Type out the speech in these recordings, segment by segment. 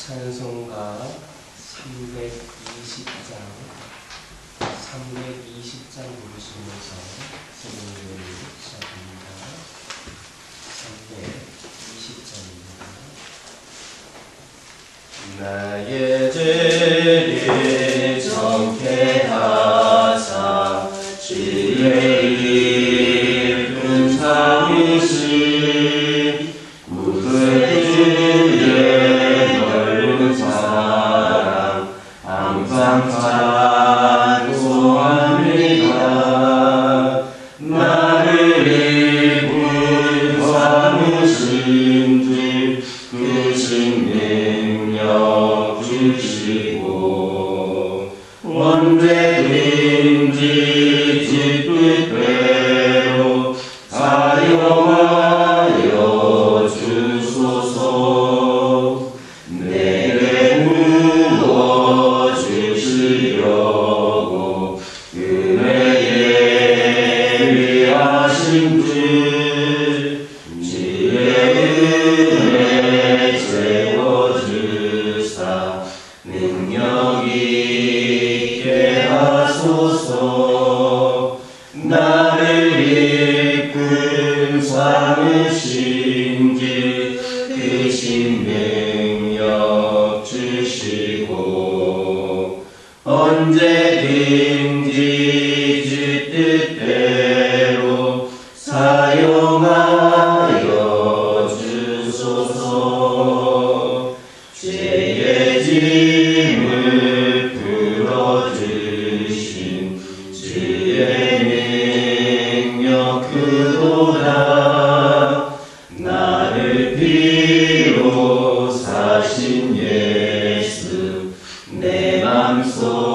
찬송가 320장 부르시면서 설교를 시작합니다. 320장입니다. 나의 죄를 정케 하사 주의 이름 삼으신 구세주의 넓은 사랑 항상 찬송합니다. 나를 이끌 삼으신 주 크신 능력 주시고 언제든지 주 뜻대로 사용하여 주소서. 내게 부어주시려고 은혜에 위하신 주 주의 은혜 채워주사 능력 있게 하소서. 나를 이끌 삼으신 주 크신 능력 주시고 언제든지 주 뜻대로 사용하여 주소서. 죄의 짐을 풀어주신 주의 능력 크도다. 나를 피로 사신 예수 내 맘속에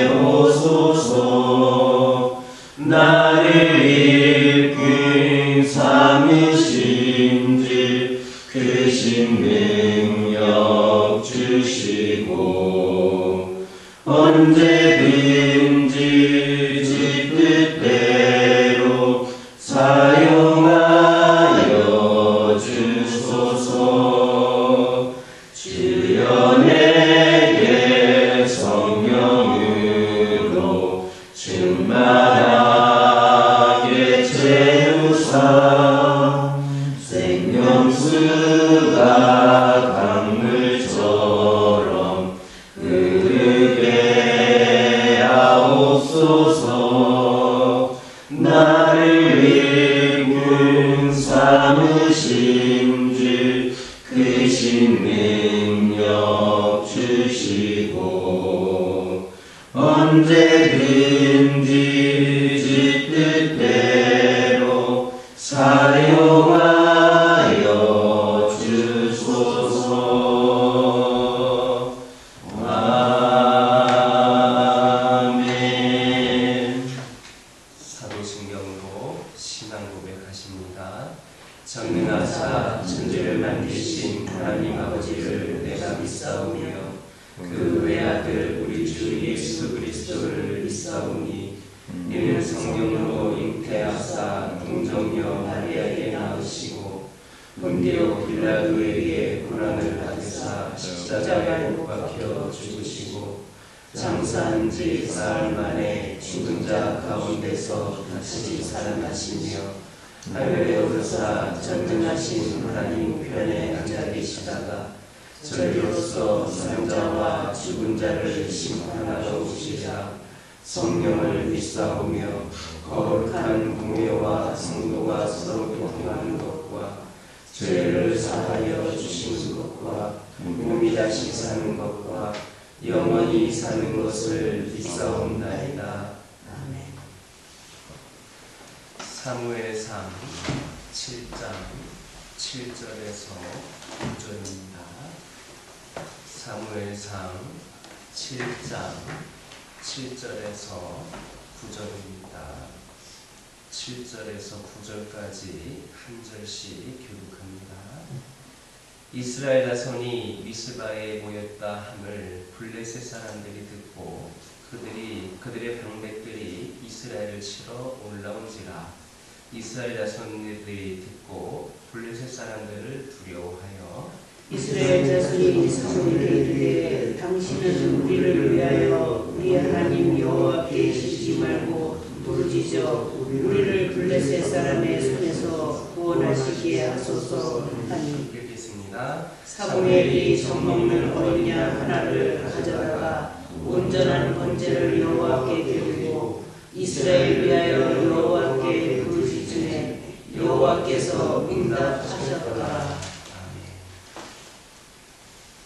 오소서. 나를 이끌 삼으신 주 크신 능력 주시고 언제든지 주 뜻대로 사용하여 주소서. 주여 내게 성령으로 충만하게 채우사 생명수가 강물처럼 흐르게 하옵소서. 나를 이끌 삼으신 주 크신 능력 주시고 언제든지 주 뜻대로 사용하여 주소서. 아멘. 사도신경으로 신앙 고백하십니다. 전능하사 천지를 만드신 하나님 아버지를 내가 믿사오며 그 외아들 우리 주 예수 그리스도를 믿사오니 이는 성령으로 잉태하사 동정녀 마리아에게 낳으시고 본디오 빌라도에게 고난을 받으사 십자가에 못 박혀 죽으시고 장사한 지 사흘 만에 죽은 자 가운데서 다시 살아나시며 하늘에 오르사 전능하신 하나님 우편에 앉아 계시다가 저리로서 사망자와 죽은 자를 심판하러 오시자 성령을 믿사오며 거룩한 공회와 성도가 서로 교통하는 것과 죄를 사하여 주시는 것과 몸이 다시 사는 것과 영원히 사는 것을 믿사옵나이다. 사무엘상 7장 7절에서 9절입니다. 사무엘상 7장 7절에서 9절입니다. 7절에서 9절까지 한 절씩 교독합니다. 이스라엘 자손이 미스바에 모였다 함을 블레셋 사람들이 듣고 그들의 방백들이 이스라엘을 치러 올라온지라. 이스라엘 자손들이 듣고 블레셋 사람들을 두려워하여 이스라엘 자손이 사무엘에게 이르되 당신은 우리를 위하여 우리 하나님 여호와께 쉬지 말고 부르짖어 우리를 블레셋 사람의 손에서 구원하시게 하소서 하니 읽겠습니다. 사무엘이 젖먹는 어린 양 하나를 가져다가 온전한 번제를 여호와께 드리고 이스라엘 위하여 여호와께 부르짖으매 여호와께서 응답하셨더라.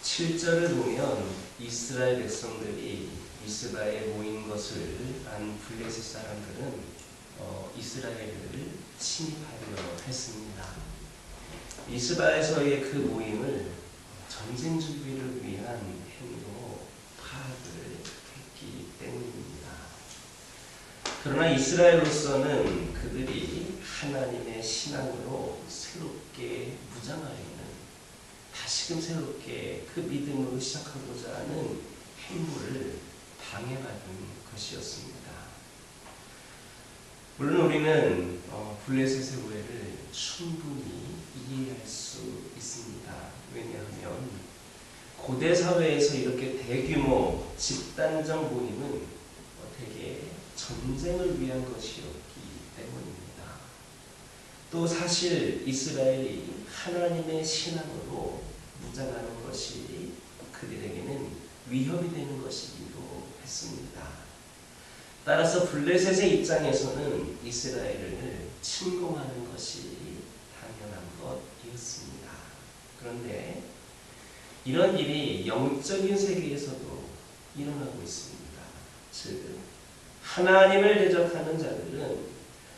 7절을 보면 이스라엘 백성들이 미스바에 모인 것을 안 블레셋 사람들은 이스라엘을 침입하려 했습니다. 미스바에서의 그 모임을 전쟁 준비를 위한 행위로 파악을 했기 때문입니다. 그러나 이스라엘로서는 그들이 하나님의 신앙으로 새롭게 무장하려는, 다시금 새롭게 그 믿음으로 시작하고자 하는 행보를 방해받은 것이었습니다. 물론 우리는 블레셋의 오해를 충분히 이해할 수 있습니다. 왜냐하면 고대 사회에서 이렇게 대규모 집단적 모임은 대개 전쟁을 위한 것이었기 때문입니다. 또 사실 이스라엘이 하나님의 신앙으로 무장하는 것이 그들에게는 위협이 되는 것이기도 했습니다. 따라서 블레셋의 입장에서는 이스라엘을 침공하는 것이 당연한 것이었습니다. 그런데 이런 일이 영적인 세계에서도 일어나고 있습니다. 즉 하나님을 대적하는 자들은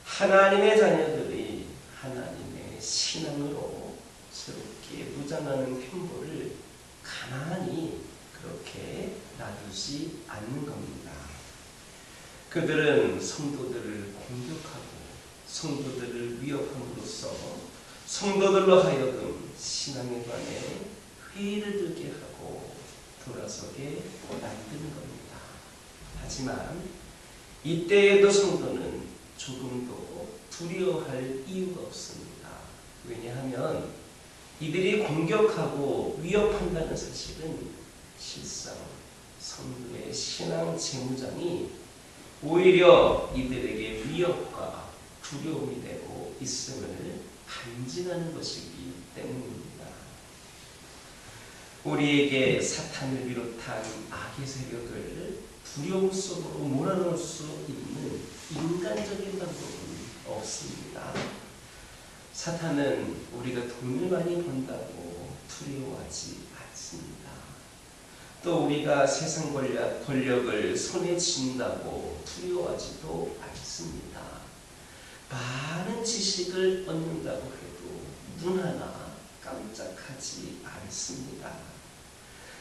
하나님의 자녀들이 하나님의 신앙으로 새롭게 무장하는 행보를 가만히 그렇게 놔두지 않는 겁니다. 그들은 성도들을 공격하고 성도들을 위협함으로써 성도들로 하여금 신앙에 관해 회의를 들게 하고 돌아서게 만드는 겁니다. 하지만 이때에도 성도는 조금도 두려워할 이유가 없습니다. 왜냐하면 이들이 공격하고 위협한다는 사실은 실상 성도의 신앙 재무장이 오히려 이들에게 위협과 두려움이 되고 있음을 간증하는 것이기 때문입니다. 우리에게 사탄을 비롯한 악의 세력을 두려움 속으로 몰아넣을 수 있는 인간적인 방법은 없습니다. 사탄은 우리가 돈을 많이 번다고 두려워하지 않습니다. 또 우리가 세상 권력을 손에 쥔다고 두려워하지도 않습니다. 많은 지식을 얻는다고 해도 눈 하나 깜짝하지 않습니다.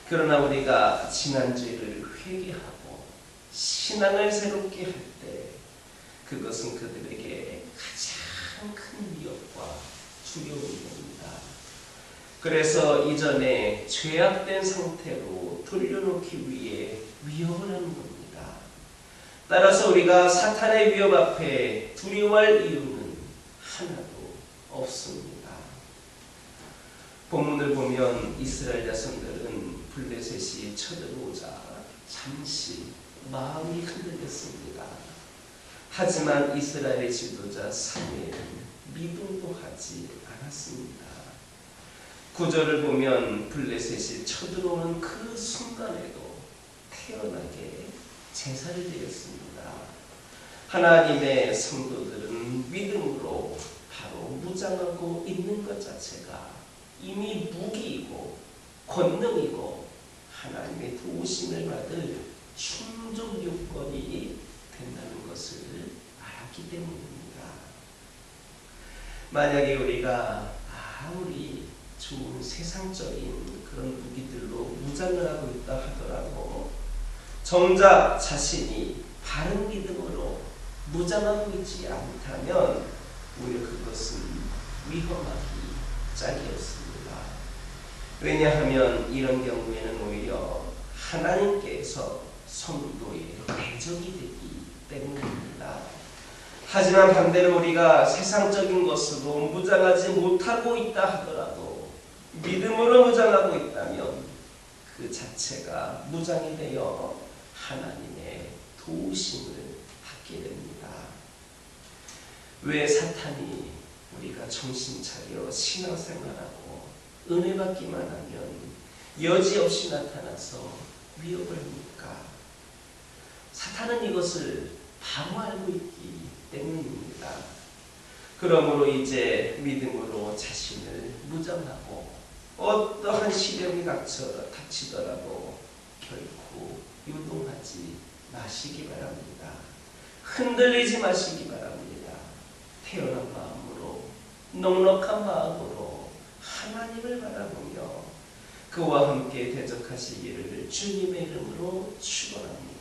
그러나 우리가 지난 죄를 회개하고 신앙을 새롭게 할 때 그것은 그들에게 가장 큰 위협과 두려움이 됩니다. 그래서 이전에 죄악된 상태로 돌려놓기 위해 위협을 하는 겁니다. 따라서 우리가 사탄의 위협 앞에 두려워할 이유는 하나도 없습니다. 본문을 보면 이스라엘 자손들은 블레셋이 쳐들어오자 잠시 마음이 흔들렸습니다. 하지만 이스라엘의 지도자 사무엘은 미동도 하지 않았습니다. 9절을 보면 블레셋이 쳐들어오는 그 순간에도 태연하게 제사를 드렸습니다. 하나님의 성도들은 믿음으로 바로 무장하고 있는 것 자체가 이미 무기이고 권능이고 하나님의 도우심을 받을 충족 요건이 된다는 것을 알았기 때문입니다. 만약에 우리가 아무리 좋은 세상적인 그런 무기들로 무장을 하고 있다 하더라도 정작 자신이 바른 믿음으로 무장하고 있지 않다면 오히려 그것은 위험하기 짝이 없습니다. 왜냐하면 이런 경우에는 오히려 하나님께서 성도의 대적이 되기 때문입니다. 하지만 반대로 우리가 세상적인 것으로 무장하지 못하고 있다 하더라도 믿음으로 무장하고 있다면 그 자체가 무장이 되어 하나님의 도우심을 받게 됩니다. 왜 사탄이 우리가 정신 차려 신앙생활하고 은혜 받기만 하면 여지없이 나타나서 위협을 합니까? 사탄은 이것을 바로 알고 있기 때문입니다. 그러므로 이제 믿음으로 자신을 무장하고 어떠한 시련이 닥치더라도 결코 유동하지 마시기 바랍니다. 흔들리지 마시기 바랍니다. 태어난 마음으로, 넉넉한 마음으로 하나님을 바라보며 그와 함께 대적하시기를 주님의 이름으로 축원합니다.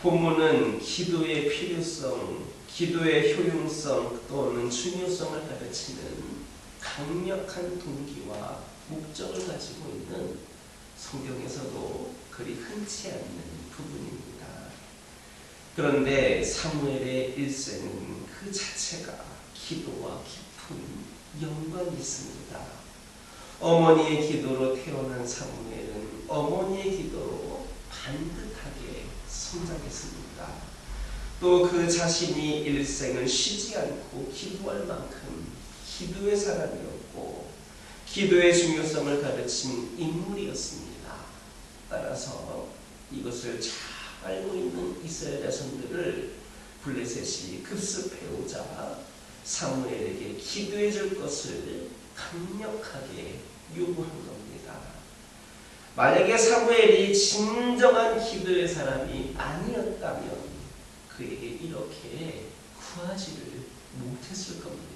본문은 기도의 필요성, 기도의 효용성 또는 중요성을 가르치는 강력한 동기와 목적을 가지고 있는 성경에서도 그리 흔치 않는 부분입니다. 그런데 사무엘의 일생은 그 자체가 기도와 깊은 연관이 있습니다. 어머니의 기도로 태어난 사무엘은 어머니의 기도로 반듯하게 성장했습니다. 또 그 자신이 일생을 쉬지 않고 기도할 만큼 기도의 사람이었고 기도의 중요성을 가르친 인물이었습니다. 따라서 이것을 잘 알고 있는 이스라엘 자손들을 블레셋이 급습해오자 사무엘에게 기도해 줄 것을 강력하게 요구한 겁니다. 만약에 사무엘이 진정한 기도의 사람이 아니었다면 그에게 이렇게 구하지를 못했을 겁니다.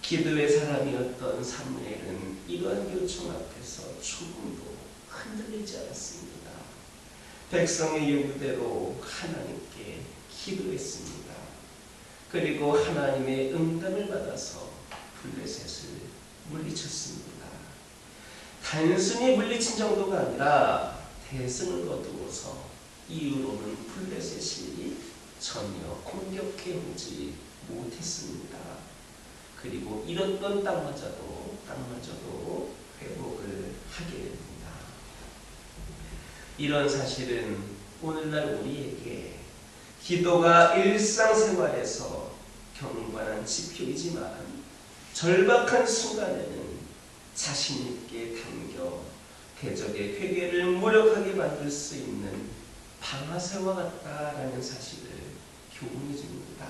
기도의 사람이었던 사무엘은 이러한 요청 앞에서 조금도 흔들리지 않았습니다. 백성의 요구대로 하나님께 기도했습니다. 그리고 하나님의 응답을 받아서 블레셋을 물리쳤습니다. 단순히 물리친 정도가 아니라 대승을 거두어서 이후로는 블레셋이 전혀 공격해오지 못했습니다. 그리고 잃었던 땅마저도 회복을 하게 됩니다. 이런 사실은 오늘날 우리에게 기도가 일상생활에서 경관한 지표이지만 절박한 순간에는 자신 있게 당겨 대적의 회개를 무력하게 만들 수 있는 방아쇠와 같다라는 사실을 교훈해 줍니다.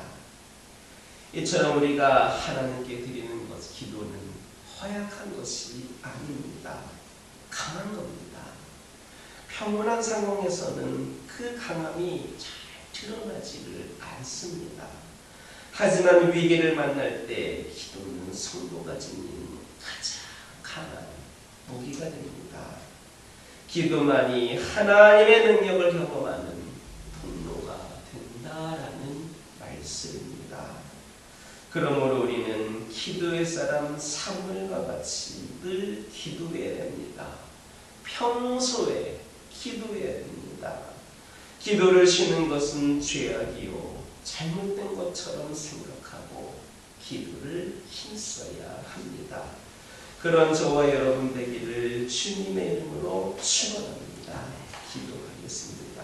이처럼 우리가 하나님께 드리는 기도는 허약한 것이 아닙니다. 강한 겁니다. 평온한 상황에서는 그 강함이 잘 드러나지를 않습니다. 하지만 위기를 만날 때 기도는 성도가 지닌 가장 강한 무기가 됩니다. 기도만이 하나님의 능력을 경험하는 통로가 된다라는 말씀입니다. 그러므로 우리는 기도의 사람 사무엘과 같이 늘 기도해야 됩니다. 평소에 기도해야 됩니다. 기도를 쉬는 것은 죄악이요 잘못된 것처럼 생각하고 기도를 힘써야 합니다. 그런 저와 여러분 되기를 주님의 이름으로 축원합니다. 기도하겠습니다.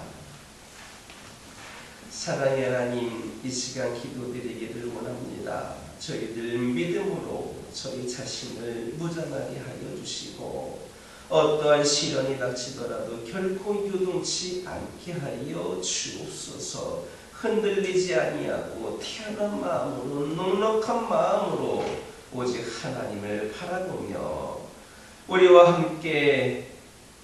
사랑의 하나님, 이 시간 기도드리기를 원합니다. 저희들 믿음으로 저희 자신을 무장하게 하여 주시고 어떠한 시련이 닥치더라도 결코 유동치 않게 하여 주옵소서. 흔들리지 아니하고 태어난 마음으로 넉넉한 마음으로 오직 하나님을 바라보며 우리와 함께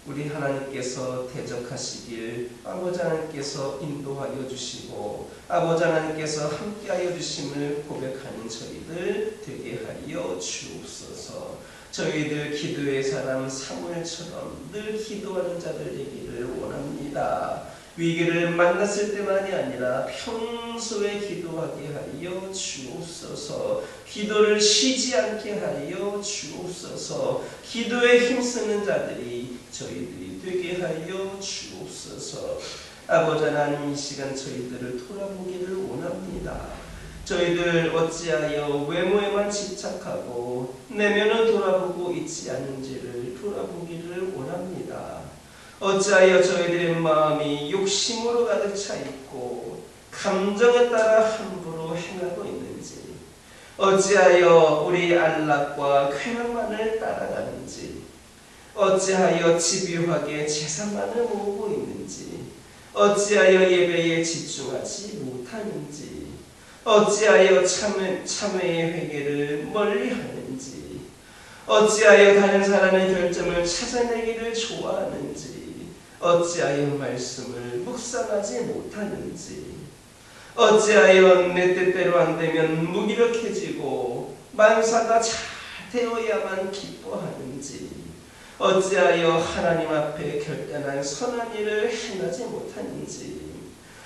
우리 하나님께서 대적하시길 아버지 하나님께서 인도하여 주시고 아버지 하나님께서 함께하여 주심을 고백하는 저희들 되게 하여 주옵소서. 저희들 기도의 사람 사무엘처럼 늘 기도하는 자들 되기를 원합니다. 위기를 만났을 때만이 아니라 평소에 기도하게 하여 주옵소서. 기도를 쉬지 않게 하여 주옵소서. 기도에 힘쓰는 자들이 저희들이 되게 하여 주옵소서. 아버지 하나님, 이 시간 저희들을 돌아보기를 원합니다. 저희들 어찌하여 외모에만 집착하고 내면을 돌아보고 있지 않은지를 돌아보기를 원합니다. 어찌하여 저희들의 마음이 욕심으로 가득 차 있고 감정에 따라 함부로 행하고 있는지, 어찌하여 우리 안락과 쾌락만을 따라가는지, 어찌하여 집요하게 재산만을 모으고 있는지, 어찌하여 예배에 집중하지 못하는지, 어찌하여 참회의 회개를 멀리하는지, 어찌하여 다른 사람의 결점을 찾아내기를 좋아하는지, 어찌하여 말씀을 묵상하지 못하는지, 어찌하여 내 뜻대로 안되면 무기력해지고 만사가 잘 되어야만 기뻐하는지, 어찌하여 하나님 앞에 결단한 선한 일을 행하지 못하는지,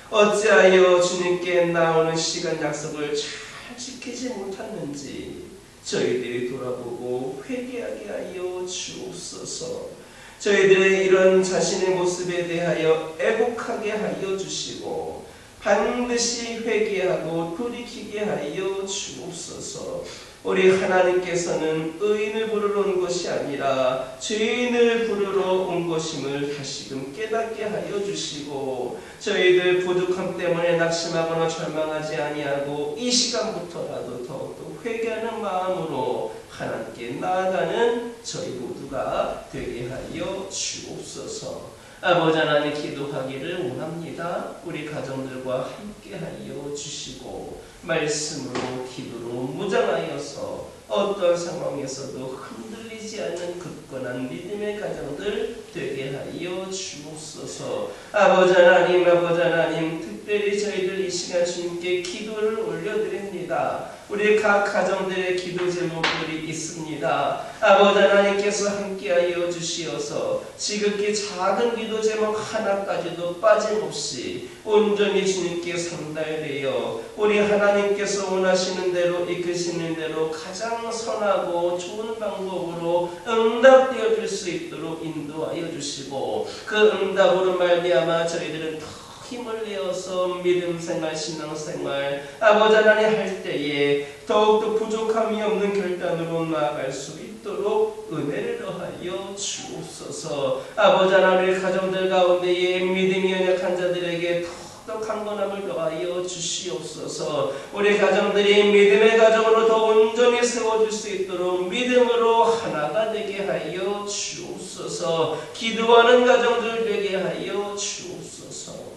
어찌하여 주님께 나오는 시간 약속을 잘 지키지 못하는지 저희들이 돌아보고 회개하게 하여 주옵소서. 저희들의 이런 자신의 모습에 대하여 애곡하게 하여 주시고 반드시 회개하고 돌이키게 하여 주옵소서. 우리 하나님께서는 의인을 부르러 온 것이 아니라 죄인을 부르러 온 것임을 다시금 깨닫게 하여 주시고, 저희들 부족함 때문에 낙심하거나 절망하지 아니하고 이 시간부터라도 더욱더 회개하는 마음으로 하나님께 나아가는 저희 모두가 되게 하여 주옵소서. 아버지 하나님, 기도하기를 원합니다. 우리 가정들과 함께 하여 주시고 말씀으로 기도로 무장하여서 어떤 상황에서도 흔들리지 않는 굳건한 믿음의 가정들 되게 하여 주옵소서. 아버지 하나님, 특별히 저희들 이 시간 주님께 기도를 올려드립니다. 우리 각 가정들의 기도 제목들이 있습니다. 아버지 하나님께서 함께하여 주시어서 지극히 작은 기도 제목 하나까지도 빠짐없이 온전히 주님께 상달되어 우리 하나님께서 원하시는 대로 이끄시는 대로 가장 선하고 좋은 방법으로 응답되어 줄 수 있도록 인도하여 주시고, 그 응답으로 말미암아 저희들은 더 힘을 내어서 믿음 생활, 신앙 생활 아버지 하나님 할 때에 더욱더 부족함이 없는 결단으로 나아갈 수 있도록 은혜를 더하여 주옵소서. 아버지 하나님, 가정들 가운데에 믿음이 연약한 자들에게 더 강건함을 더하여 주시옵소서. 우리 가정들이 믿음의 가정으로 더 온전히 세워줄 수 있도록 믿음으로 하나가 되게 하여 주옵소서. 기도하는 가정들 되게 하여 주옵소서.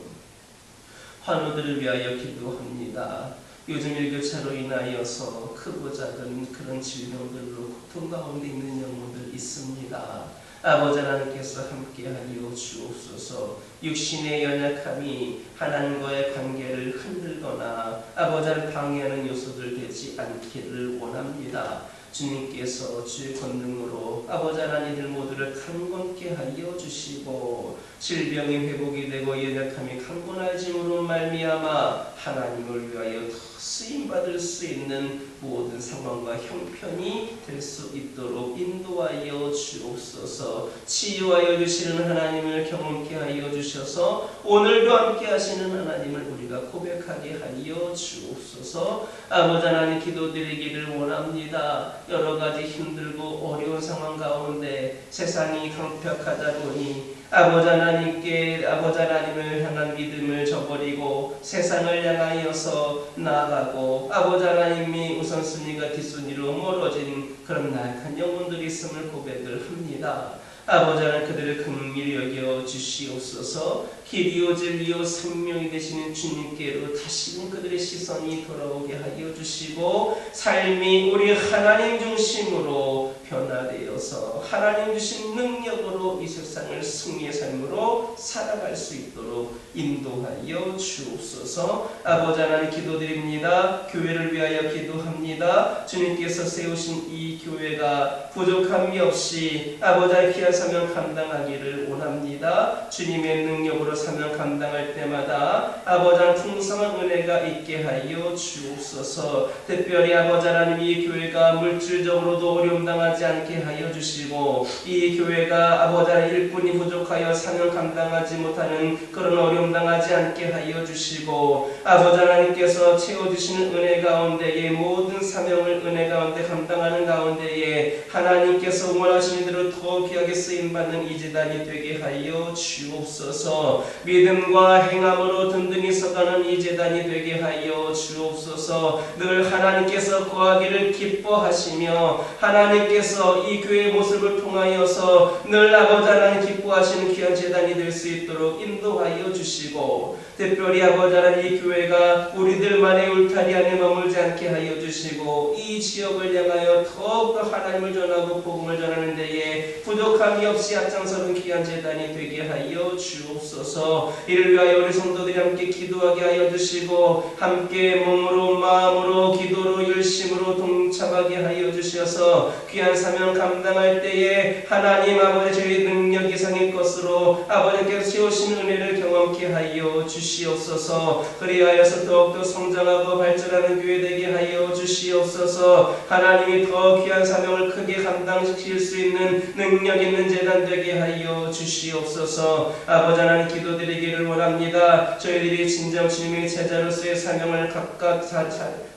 환우들을 위하여 기도합니다. 요즘 일교차로 인하여서 크고 작은 그런 질병들로 고통 가운데 있는 영혼들 있습니다. 아버지 하나님께서 함께하여 주옵소서. 육신의 연약함이 하나님과의 관계를 흔들거나 아버지 하나님 방해하는 요소들 되지 않기를 원합니다. 주님께서 주의 권능으로 아버지 하나님들 모두를 강건케 하여 주시고 질병이 회복이 되고 연약함이 강건해짐으로 말미암아 하나님을 위하여 더 쓰임받을 수 있는 모든 상황과 형편이 될 수 있도록 인도하여 주옵소서. 치유하여 주시는 하나님을 경험케 하여 주셔서 오늘도 함께 하시는 하나님을 우리가 고백하게 하여 주옵소서. 아버지 하나님, 기도드리기를 원합니다. 여러 가지 힘들고 어려운 상황 가운데 세상이 강팍하다 보니 아버지 하나님을 향한 믿음을 저버리고 세상을 향하여서 나아가고 아버지 하나님이 우선순위가 뒷순위로 멀어진 그런 나약한 영혼들이 있음을 고백을 합니다. 아버지 하나님, 그들을 긍휼히 여겨 주시옵소서. 길이요 진리요 생명이 되시는 주님께로 다시금 그들의 시선이 돌아오게 하여 주시고 삶이 우리 하나님 중심으로 변화되어서 하나님 주신 능력으로 이 세상을 승리의 삶으로 살아갈 수 있도록 인도하여 주옵소서. 아버지 하나님, 기도드립니다. 교회를 위하여 기도합니다. 원합니다. 주님께서 세우신 이 교회가 부족함이 없이 아버지의 귀한 사명 감당하기를 원합니다. 주님의 능력으로 사명 감당할 때마다 아버지의 풍성한 은혜가 있게 하여 주옵소서. 특별히 아버지 하나님 이 교회가 물질적으로도 어려움 당하지 않게 하여 주시고 이 교회가 아버지 하나님 일꾼이 부족하여 사명 감당하지 못하는 그런 어려움 당하지 않게 하여 주시고 아버지 하나님께서 채워주시는 은혜 가운데에 모든 사명을 은혜 가운데 감당하는 가운데에 하나님께서 원하시는 대로 더 귀하게 쓰임받는 이 제단이 되게 하여 주옵소서. 믿음과 행함으로 든든히 서가는 이 제단이 되게 하여 주옵소서. 늘 하나님께서 거하기를 기뻐하시며 하나님께서 이 교회의 모습을 통하여서 늘 아버지 하나님 기뻐하시는 귀한 제단이 될 수 있도록 인도하여 주시고 특별히 아버지 하나님 이 교회가 우리들만의 울타리 안에 머물지 않게 하여 주시고 이 지역을 향하여 더욱더 하나님을 전하고 복음을 전하는 데에 부족함이 없이 앞장서는 귀한 제단이 되게 하여 주옵소서. 이를 위하여 우리 성도들이 함께 기도하게 하여 주시고 함께 몸으로 마음으로 기도로 열심으로 동참하게 하여 주셔서 귀한 사명 감당할 때에 하나님 아버지 저희 능력 이상의 것으로 아버지께서 채우신 은혜를 경험케 하여 주시옵소서. 그리하여서 더욱더 성장하고 발전하는 교회 되게 하여 주시옵소서. 하나님이 더 귀한 사명을 크게 감당시킬 수 있는 능력 있는 제단 되게 하여 주시옵소서. 아버지 하나님 기도드리기를 원합니다. 저희들이 진정 주님의 제자로서의 사명을 각각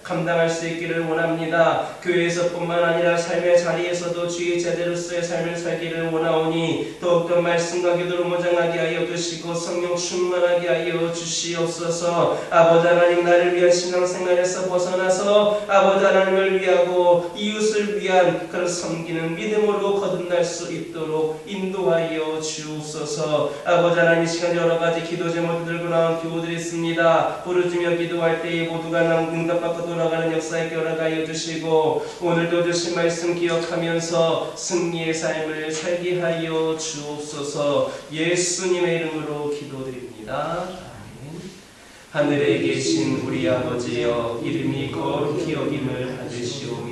감당할 수 있기를 원합니다. 교회에서뿐만 아니라 삶의 자리에서도 주의 제자로서의 삶을 살기를 원하오니 더욱더 말씀과 기도로 무장하게 하여 주시고 성령 충만하게 하여 주시옵소서. 아버지 하나님 나를 위한 신앙생활에서 벗어나서 아버지 하나님을 위하고 이웃을 위한 그런 섬기는 믿음으로 거듭날 수 있도록 인도하여 주옵소서. 아버지 하나님 이 시간 여러 가지 기도 제목을 들고 나온 교우들이 있습니다. 부르짖으며 기도할 때에 모두가 응답받고 돌아가는 역사에 껴나가여 주시고 오늘도 주신 말씀 기억하면서 승리의 삶을 살게 하여 주옵소서. 예수님의 이름으로 기도드립니다. 아멘. 하늘에 계신 우리 아버지여 이름이 거룩히 여김을 받으시오며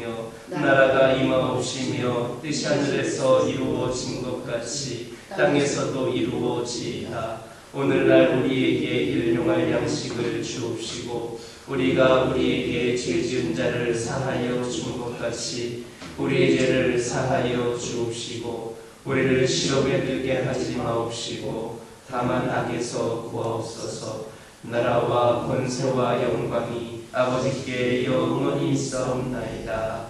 나라가 임하옵시며 뜻이 하늘에서 이루어진 것 같이 땅에서도 이루어지이다. 오늘날 우리에게 일용할 양식을 주옵시고 우리가 우리에게 죄 지은 자를 사하여 준 것 같이 우리의 죄를 사하여 주옵시고 우리를 시험에 들게 하지 마옵시고 다만 악에서 구하옵소서. 나라와 권세와 영광이 아버지께 영원히 있사옵나이다.